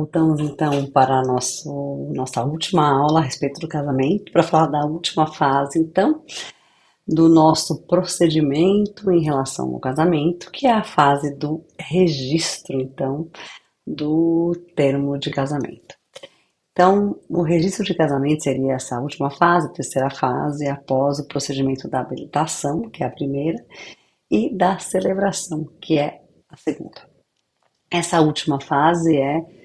voltamos então para a nossa última aula a respeito do casamento, para falar da última fase, então, do nosso procedimento em relação ao casamento, que é a fase do registro, então, do termo de casamento. Então, o registro de casamento seria essa última fase, a terceira fase, após o procedimento da habilitação, que é a primeira, e da celebração, que é a segunda. Essa última fase é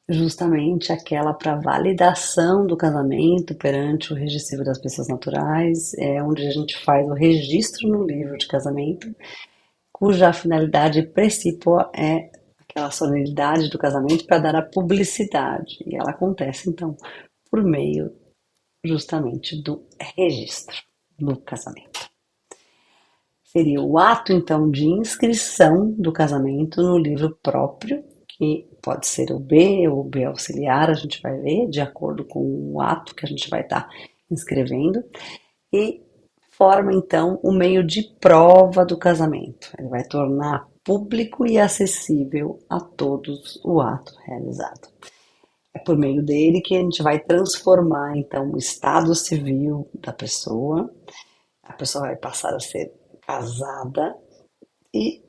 justamente aquela para validação do casamento perante o registro civil das pessoas naturais, é onde a gente faz o registro no livro de casamento, cuja finalidade principal é aquela solenidade do casamento para dar a publicidade, e ela acontece então por meio justamente do registro do casamento. Seria o ato então de inscrição do casamento no livro próprio, que pode ser o B ou o B auxiliar, a gente vai ver de acordo com o ato que a gente vai estar inscrevendo, e forma então o meio de prova do casamento. Ele vai tornar público e acessível a todos o ato realizado. É por meio dele que a gente vai transformar então o estado civil da pessoa. A pessoa vai passar a ser casada e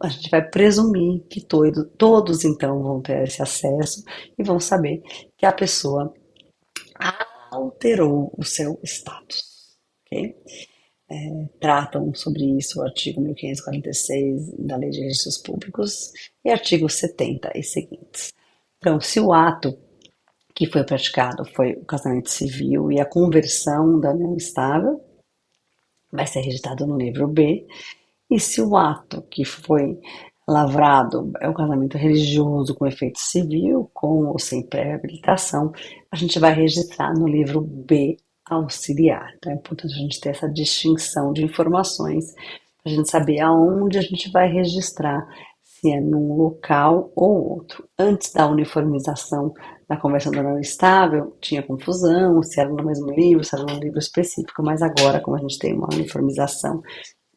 a gente vai presumir que todos então vão ter esse acesso e vão saber que a pessoa alterou o seu status, ok? Tratam sobre isso o artigo 1546 da Lei de Registros Públicos e artigo 70 e seguintes. Então, se o ato que foi praticado foi o casamento civil e a conversão da união estável, vai ser registrado no livro B. E se o ato que foi lavrado é o casamento religioso com efeito civil, com ou sem pré-habilitação, a gente vai registrar no livro B auxiliar. Então é importante a gente ter essa distinção de informações, para a gente saber aonde a gente vai registrar, se é num local ou outro. Antes da uniformização da conversão da união estável, tinha confusão, se era no mesmo livro, se era num livro específico, mas agora, como a gente tem uma uniformização,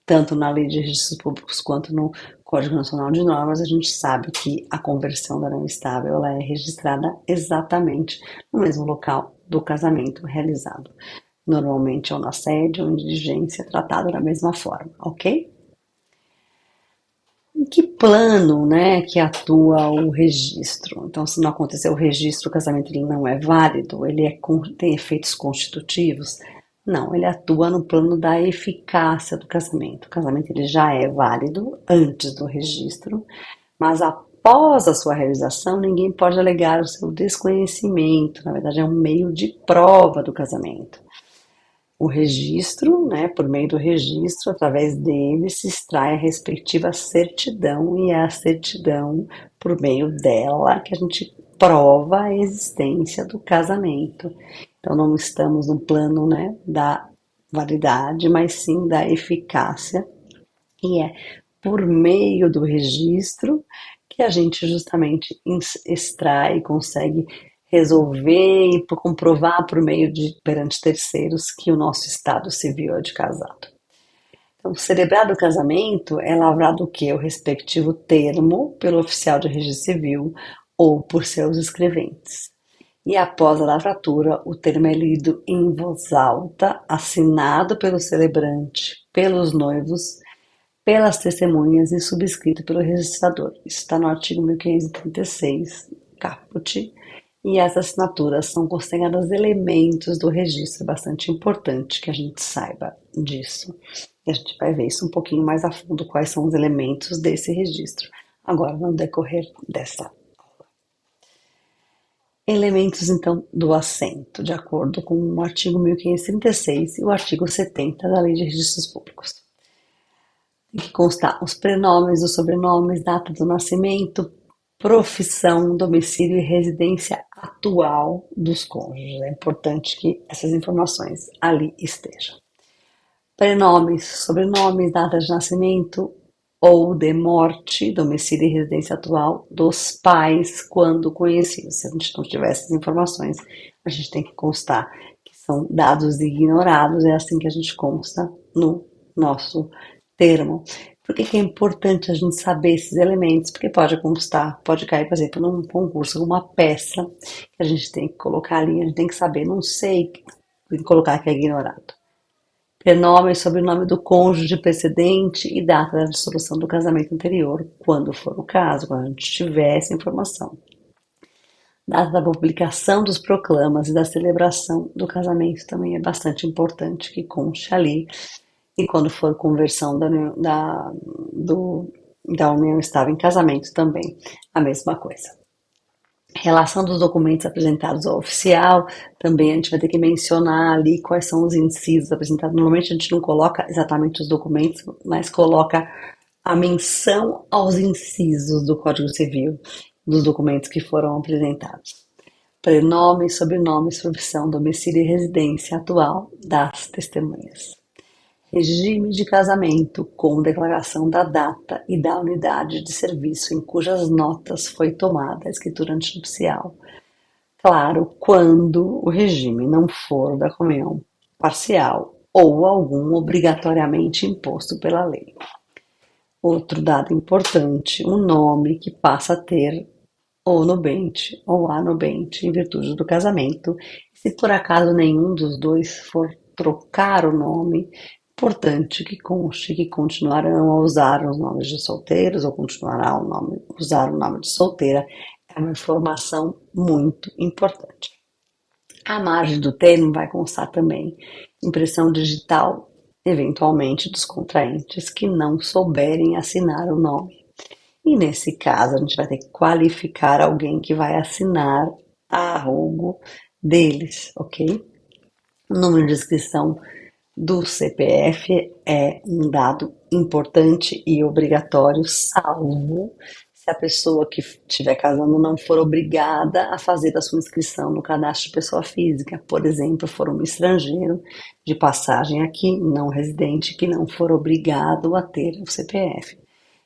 tanto na Lei de Registros Públicos quanto no Código Nacional de Normas, a gente sabe que a conversão da união estável ela é registrada exatamente no mesmo local do casamento realizado. Normalmente ou na sede ou em diligência, tratado da mesma forma, ok? Em que plano, né, que atua o registro? Então, se não acontecer o registro, o casamento ele não é válido, tem efeitos constitutivos? Não, ele atua no plano da eficácia do casamento. O casamento ele já é válido antes do registro, mas após a sua realização, ninguém pode alegar o seu desconhecimento. Na verdade, é um meio de prova do casamento. O registro, né, por meio do registro, através dele se extrai a respectiva certidão e é a certidão, por meio dela, que a gente prova a existência do casamento. Então não estamos no plano, né, da validade, mas sim da eficácia, e é por meio do registro que a gente justamente extrai, consegue resolver e comprovar por meio de perante terceiros que o nosso estado civil é de casado. Então, celebrado o casamento é lavrado o quê? O respectivo termo pelo oficial de registro civil ou por seus escreventes. E após a lavratura, o termo é lido em voz alta, assinado pelo celebrante, pelos noivos, pelas testemunhas e subscrito pelo registrador. Isso está no artigo 1536, caput, e as assinaturas são consideradas elementos do registro. É bastante importante que a gente saiba disso. E a gente vai ver isso um pouquinho mais a fundo, quais são os elementos desse registro, agora no decorrer dessa aula. Elementos, então, do assento, de acordo com o artigo 1536 e o artigo 70 da Lei de Registros Públicos. Tem que constar os prenomes, os sobrenomes, data do nascimento, profissão, domicílio e residência atual dos cônjuges. É importante que essas informações ali estejam. Prenomes, sobrenomes, data de nascimento ou de morte, domicílio e residência atual dos pais quando conhecidos. Se a gente não tiver essas informações, a gente tem que constar que são dados ignorados, é assim que a gente consta no nosso termo. Por que que é importante a gente saber esses elementos? Porque pode constar, pode cair, por exemplo, num concurso, uma peça que a gente tem que colocar ali, a gente tem que saber, não sei, tem que colocar que é ignorado. Prenome e sobrenome do cônjuge precedente e data da dissolução do casamento anterior, quando for o caso, quando a gente tiver essa informação. Data da publicação dos proclamas e da celebração do casamento também é bastante importante que conste ali. E quando for conversão da união estável em casamento também, a mesma coisa. Relação dos documentos apresentados ao oficial, também a gente vai ter que mencionar ali quais são os incisos apresentados. Normalmente a gente não coloca exatamente os documentos, mas coloca a menção aos incisos do Código Civil, dos documentos que foram apresentados. Prenome, sobrenome, profissão, domicílio e residência atual das testemunhas. Regime de casamento com declaração da data e da unidade de serviço em cujas notas foi tomada a escritura antinupcial. Claro, quando o regime não for da comunhão parcial ou algum obrigatoriamente imposto pela lei. Outro dado importante, um nome que passa a ter ou nubente ou anubente em virtude do casamento. Se por acaso nenhum dos dois for trocar o nome, importante que conste que continuarão a usar os nomes de solteiros ou continuará a usar o nome de solteira. É uma informação muito importante. A margem do termo vai constar também impressão digital, eventualmente dos contraentes que não souberem assinar o nome. E nesse caso, a gente vai ter que qualificar alguém que vai assinar a arrogo deles, ok? O número de inscrição do CPF é um dado importante e obrigatório, salvo se a pessoa que estiver casando não for obrigada a fazer a sua inscrição no cadastro de pessoa física. Por exemplo, for um estrangeiro de passagem aqui, não residente, que não for obrigado a ter o CPF.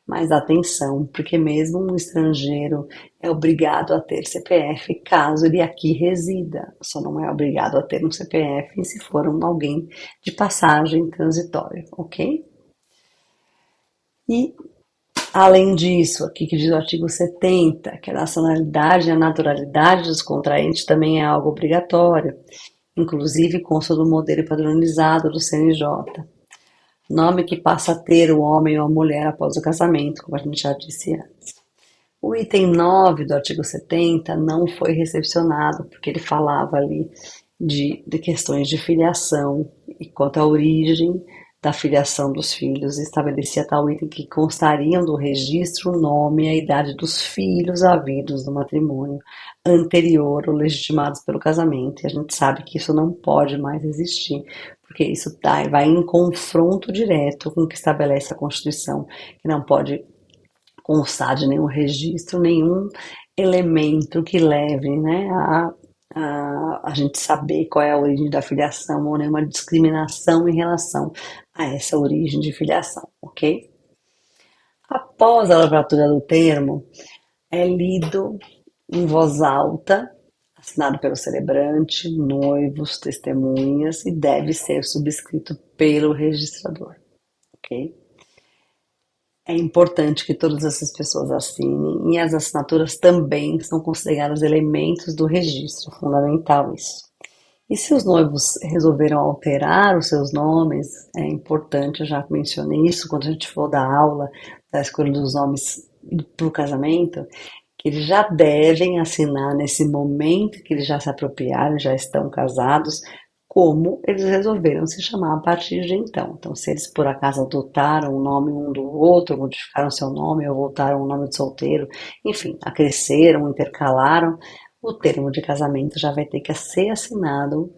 Mas atenção, porque mesmo um estrangeiro é obrigado a ter CPF caso ele aqui resida. Só não é obrigado a ter um CPF se for alguém de passagem transitória, ok? E, além disso, aqui que diz o artigo 70, que a nacionalidade e a naturalidade dos contraentes também é algo obrigatório, inclusive consta do modelo padronizado do CNJ. Nome que passa a ter o homem ou a mulher após o casamento, como a gente já disse antes. O item 9 do artigo 70 não foi recepcionado, porque ele falava ali de questões de filiação e quanto à origem da filiação dos filhos, estabelecia tal item que constariam do registro o nome e a idade dos filhos havidos no matrimônio anterior ou legitimados pelo casamento. E a gente sabe que isso não pode mais existir, porque isso vai em confronto direto com o que estabelece a Constituição, que não pode constar de nenhum registro, nenhum elemento que leve, né, a gente saber qual é a origem da filiação ou nenhuma discriminação em relação a essa origem de filiação, ok? Após a lavratura do termo, é lido em voz alta, assinado pelo celebrante, noivos, testemunhas e deve ser subscrito pelo registrador, ok? É importante que todas essas pessoas assinem e as assinaturas também são consideradas elementos do registro, fundamental isso. E se os noivos resolveram alterar os seus nomes, é importante, eu já mencionei isso quando a gente for dar aula da escolha dos nomes para o casamento, que eles já devem assinar nesse momento que eles já se apropriaram, já estão casados, como eles resolveram se chamar a partir de então. Então, se eles por acaso adotaram o nome um do outro, modificaram seu nome ou voltaram o nome de solteiro, enfim, acresceram, intercalaram, o termo de casamento já vai ter que ser assinado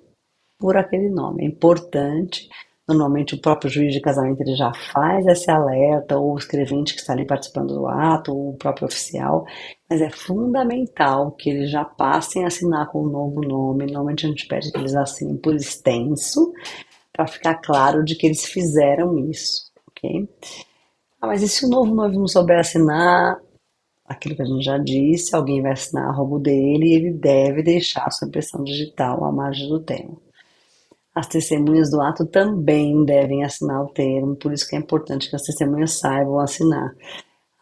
por aquele nome. É importante, normalmente o próprio juiz de casamento ele já faz esse alerta, ou o escrevente que está ali participando do ato, ou o próprio oficial, mas é fundamental que eles já passem a assinar com um novo nome. Normalmente a gente pede que eles assinem por extenso, para ficar claro de que eles fizeram isso, ok? Ah, mas e se o novo noivo não souber assinar? Aquilo que a gente já disse, alguém vai assinar a arrobo dele e ele deve deixar a sua impressão digital à margem do termo. As testemunhas do ato também devem assinar o termo, por isso que é importante que as testemunhas saibam assinar.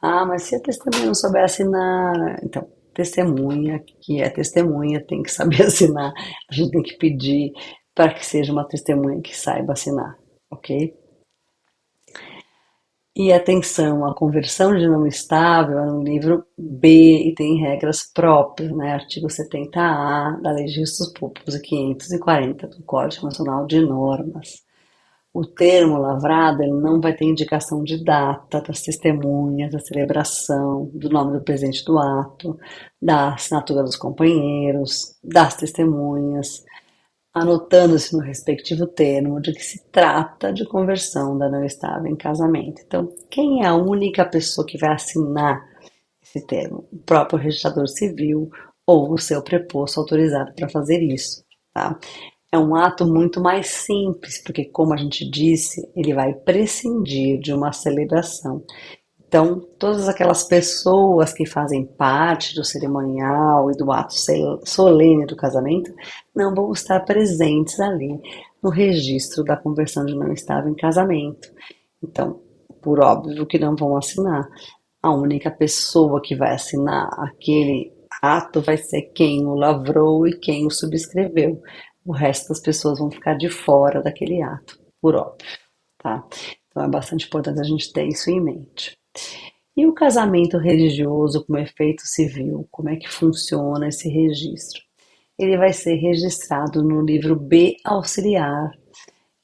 Ah, mas se a testemunha não souber assinar, então, testemunha que é testemunha tem que saber assinar. A gente tem que pedir para que seja uma testemunha que saiba assinar, ok? E atenção, a conversão de nome estável é no livro B e tem regras próprias, né? Artigo 70A da Lei de Registros Públicos e 540 do Código Nacional de Normas. O termo lavrado ele não vai ter indicação de data das testemunhas, da celebração, do nome do presente do ato, da assinatura dos companheiros, das testemunhas, anotando-se no respectivo termo de que se trata de conversão da não estável em casamento. Então, quem é a única pessoa que vai assinar esse termo? O próprio registrador civil ou o seu preposto autorizado para fazer isso, tá? É um ato muito mais simples, porque, como a gente disse, ele vai prescindir de uma celebração. Então, todas aquelas pessoas que fazem parte do cerimonial e do ato solene do casamento não vão estar presentes ali no registro da conversão de não estável em casamento. Então, por óbvio que não vão assinar. A única pessoa que vai assinar aquele ato vai ser quem o lavrou e quem o subscreveu. O resto das pessoas vão ficar de fora daquele ato, por óbvio, tá? Então é bastante importante a gente ter isso em mente. E o casamento religioso como efeito civil, como é que funciona esse registro? Ele vai ser registrado no livro B auxiliar,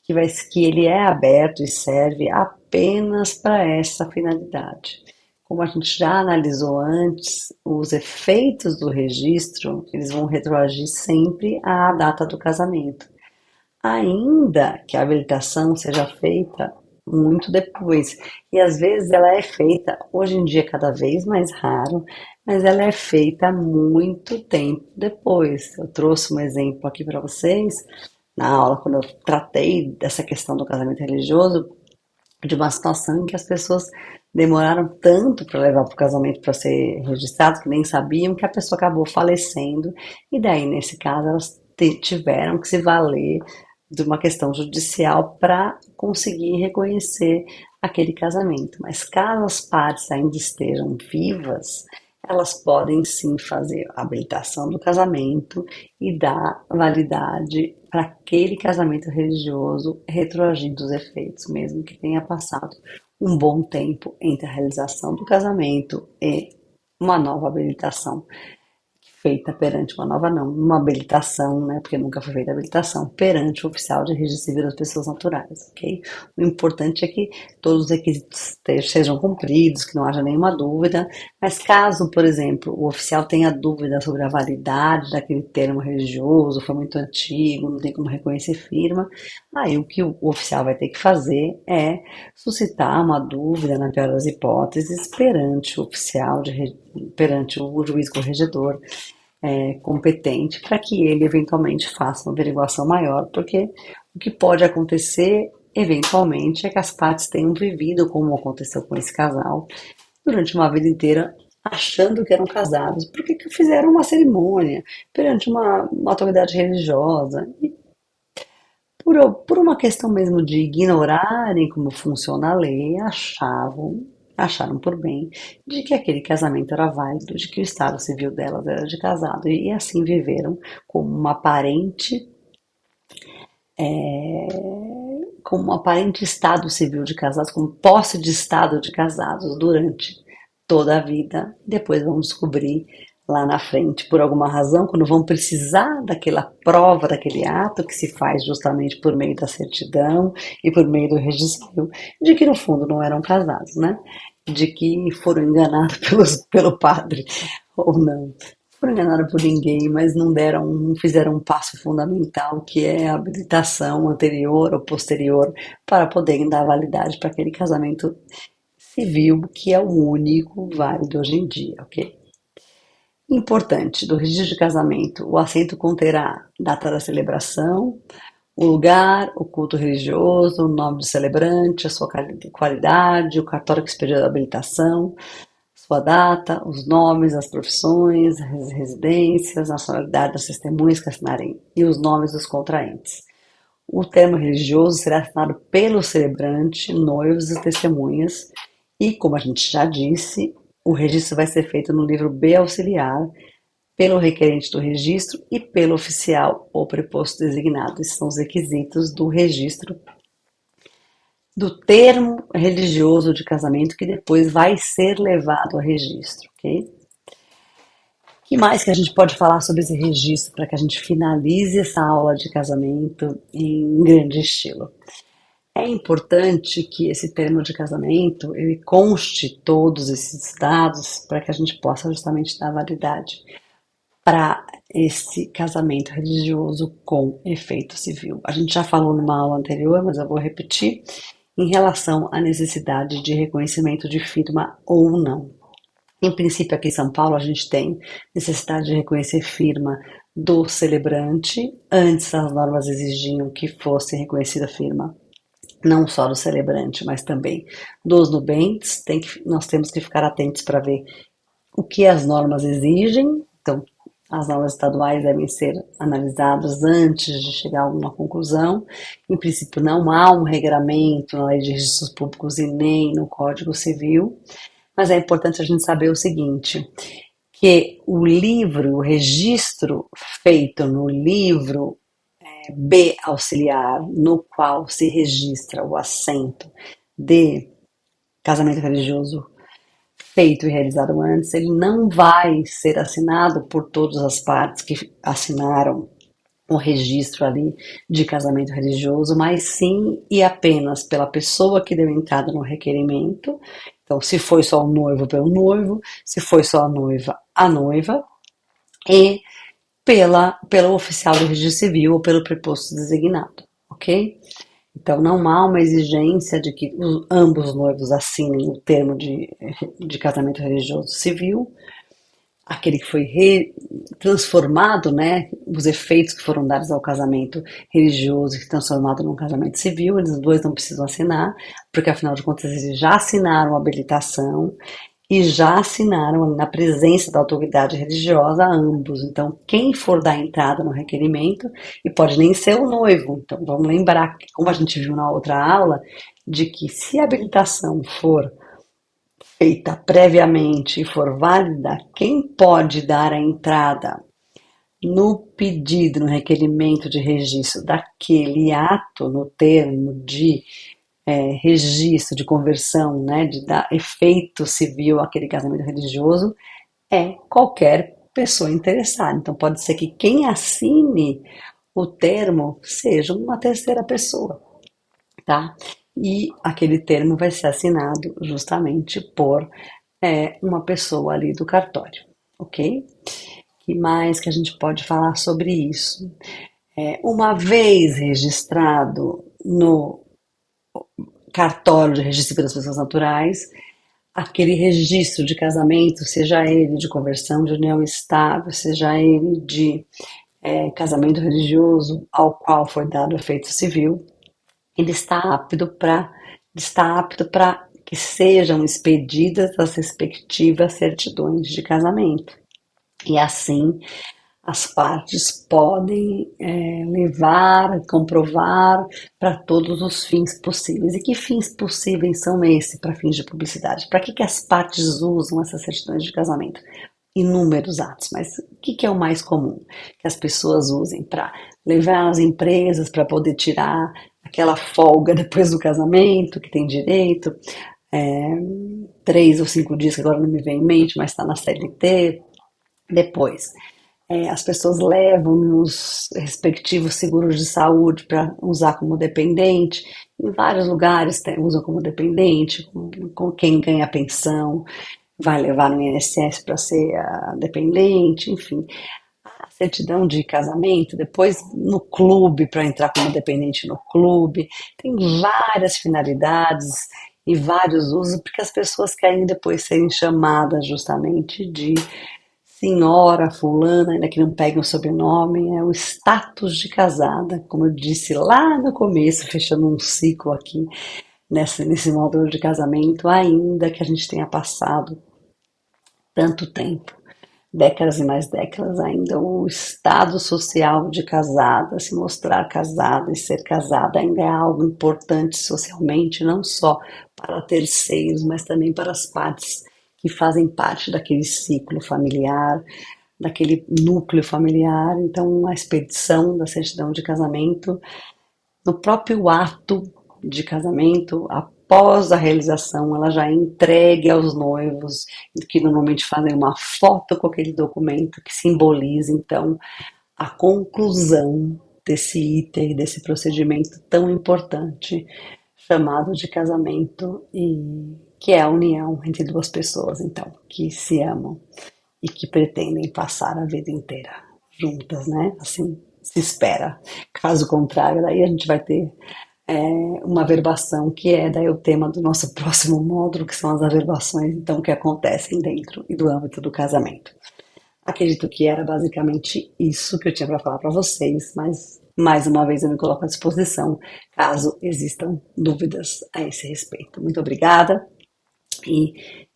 que ele é aberto e serve apenas para essa finalidade. Como a gente já analisou antes, os efeitos do registro, eles vão retroagir sempre à data do casamento, ainda que a habilitação seja feita muito depois. E às vezes ela é feita, hoje em dia é cada vez mais raro, mas ela é feita muito tempo depois. Eu trouxe um exemplo aqui para vocês, na aula, quando eu tratei dessa questão do casamento religioso, de uma situação em que as pessoas demoraram tanto para levar para o casamento para ser registrado, que nem sabiam, que a pessoa acabou falecendo, e daí, nesse caso, elas tiveram que se valer de uma questão judicial para conseguir reconhecer aquele casamento. Mas caso as partes ainda estejam vivas, elas podem sim fazer a habilitação do casamento e dar validade para aquele casamento religioso, retroagindo os efeitos, mesmo que tenha passado um bom tempo entre a realização do casamento e uma nova habilitação feita perante uma nova não, uma habilitação, né, porque nunca foi feita habilitação, perante o oficial de registro civil das pessoas naturais, ok? O importante é que todos os requisitos sejam cumpridos, que não haja nenhuma dúvida, mas caso, por exemplo, o oficial tenha dúvida sobre a validade daquele termo religioso, foi muito antigo, não tem como reconhecer firma, aí o que o oficial vai ter que fazer é suscitar uma dúvida, na pior das hipóteses, perante o oficial perante o juiz corregedor competente para que ele eventualmente faça uma averiguação maior, porque o que pode acontecer eventualmente é que as partes tenham vivido como aconteceu com esse casal durante uma vida inteira achando que eram casados, porque que fizeram uma cerimônia perante uma autoridade religiosa e por uma questão mesmo de ignorarem como funciona a lei, acharam por bem de que aquele casamento era válido, de que o estado civil delas era de casado, e assim viveram como uma aparente, como um aparente estado civil de casados, como posse de estado de casados durante toda a vida. Depois vão descobrir lá na frente, por alguma razão, quando vão precisar daquela prova, daquele ato que se faz justamente por meio da certidão e por meio do registro, de que no fundo não eram casados, né? De que foram enganados pelo padre, ou não. Foram enganados por ninguém, mas não fizeram um passo fundamental, que é a habilitação anterior ou posterior, para poderem dar validade para aquele casamento civil, que é o único válido hoje em dia, ok? Importante, do registro de casamento, o assento conterá data da celebração, o lugar, o culto religioso, o nome do celebrante, a sua qualidade, o cartório que expediu a habilitação, sua data, os nomes, as profissões, as residências, a nacionalidade das testemunhas que assinarem e os nomes dos contraentes. O termo religioso será assinado pelo celebrante, noivos e testemunhas, e, como a gente já disse, o registro vai ser feito no livro B auxiliar, pelo requerente do registro e pelo oficial ou preposto designado. Esses são os requisitos do registro do termo religioso de casamento que depois vai ser levado a registro, ok? O que mais que a gente pode falar sobre esse registro para que a gente finalize essa aula de casamento em grande estilo? É importante que esse termo de casamento ele conste todos esses dados para que a gente possa justamente dar validade para esse casamento religioso com efeito civil. A gente já falou numa aula anterior, mas eu vou repetir, em relação à necessidade de reconhecimento de firma ou não. Em princípio, aqui em São Paulo, a gente tem necessidade de reconhecer firma do celebrante. Antes, as normas exigiam que fosse reconhecida a firma não só do celebrante, mas também dos nubentes. Nós temos que ficar atentos para ver o que as normas exigem. Então, as normas estaduais devem ser analisadas antes de chegar a alguma conclusão. Em princípio, não há um regramento na Lei de Registros Públicos e nem no Código Civil, mas é importante a gente saber o seguinte, que o registro feito no livro B auxiliar, no qual se registra o assento de casamento religioso feito e realizado antes, ele não vai ser assinado por todas as partes que assinaram o registro ali de casamento religioso, mas sim e apenas pela pessoa que deu entrada no requerimento. Então, se foi só o noivo, pelo noivo, se foi só a noiva, e pelo oficial do registro civil ou pelo preposto designado, ok? Então, não há uma exigência de que ambos os noivos assinem o termo de casamento religioso civil, aquele que foi transformado, né, os efeitos que foram dados ao casamento religioso e transformado num casamento civil, eles dois não precisam assinar, porque afinal de contas eles já assinaram a habilitação e já assinaram na presença da autoridade religiosa ambos. Então, quem for dar entrada no requerimento, e pode nem ser o noivo, então vamos lembrar, como a gente viu na outra aula, de que se a habilitação for feita previamente e for válida, quem pode dar a entrada no pedido, no requerimento de registro daquele ato, no termo de registro, de conversão, né, de dar efeito civil àquele casamento religioso, é qualquer pessoa interessada. Então pode ser que quem assine o termo seja uma terceira pessoa, tá? E aquele termo vai ser assinado justamente por uma pessoa ali do cartório, ok? Que mais que a gente pode falar sobre isso? Uma vez registrado no cartório de registro das pessoas naturais, aquele registro de casamento, seja ele de conversão de união estável, seja ele de casamento religioso ao qual foi dado efeito civil, ele está apto para que sejam expedidas as respectivas certidões de casamento. E assim as partes podem levar, comprovar para todos os fins possíveis. E que fins possíveis são esses para fins de publicidade? Para que as partes usam essas certidões de casamento? Inúmeros atos, mas o que é o mais comum? Que as pessoas usem para levar as empresas para poder tirar aquela folga depois do casamento, que tem direito, 3 ou 5 dias, que agora não me vem em mente, mas está na CLT. Depois, as pessoas levam nos respectivos seguros de saúde para usar como dependente. Em vários lugares usam como dependente, com quem ganha pensão, vai levar no INSS para ser dependente, enfim. A certidão de casamento, depois no clube, para entrar como dependente no clube. Tem várias finalidades e vários usos, porque as pessoas querem depois serem chamadas justamente de senhora fulana, ainda que não pegue o sobrenome, é o status de casada, como eu disse lá no começo, fechando um ciclo aqui nesse módulo de casamento, ainda que a gente tenha passado tanto tempo décadas e mais décadas ainda, o estado social de casada, se mostrar casada e ser casada ainda é algo importante socialmente, não só para terceiros, mas também para as partes que fazem parte daquele ciclo familiar, daquele núcleo familiar. Então, a expedição da certidão de casamento, no próprio ato de casamento, após a realização, ela já é entregue aos noivos, que normalmente fazem uma foto com aquele documento que simboliza, então, a conclusão desse item, desse procedimento tão importante, chamado de casamento, e que é a união entre duas pessoas, então, que se amam e que pretendem passar a vida inteira juntas, né? Assim se espera. Caso contrário, daí a gente vai ter uma averbação, que é daí o tema do nosso próximo módulo, que são as averbações, então, que acontecem dentro e do âmbito do casamento. Acredito que era basicamente isso que eu tinha para falar para vocês, mas mais uma vez eu me coloco à disposição caso existam dúvidas a esse respeito. Muito obrigada e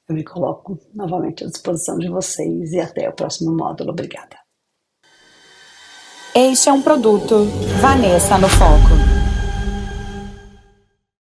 eu me coloco novamente à disposição de vocês e até o próximo módulo. Obrigada. Este é um produto Vanessa no Foco.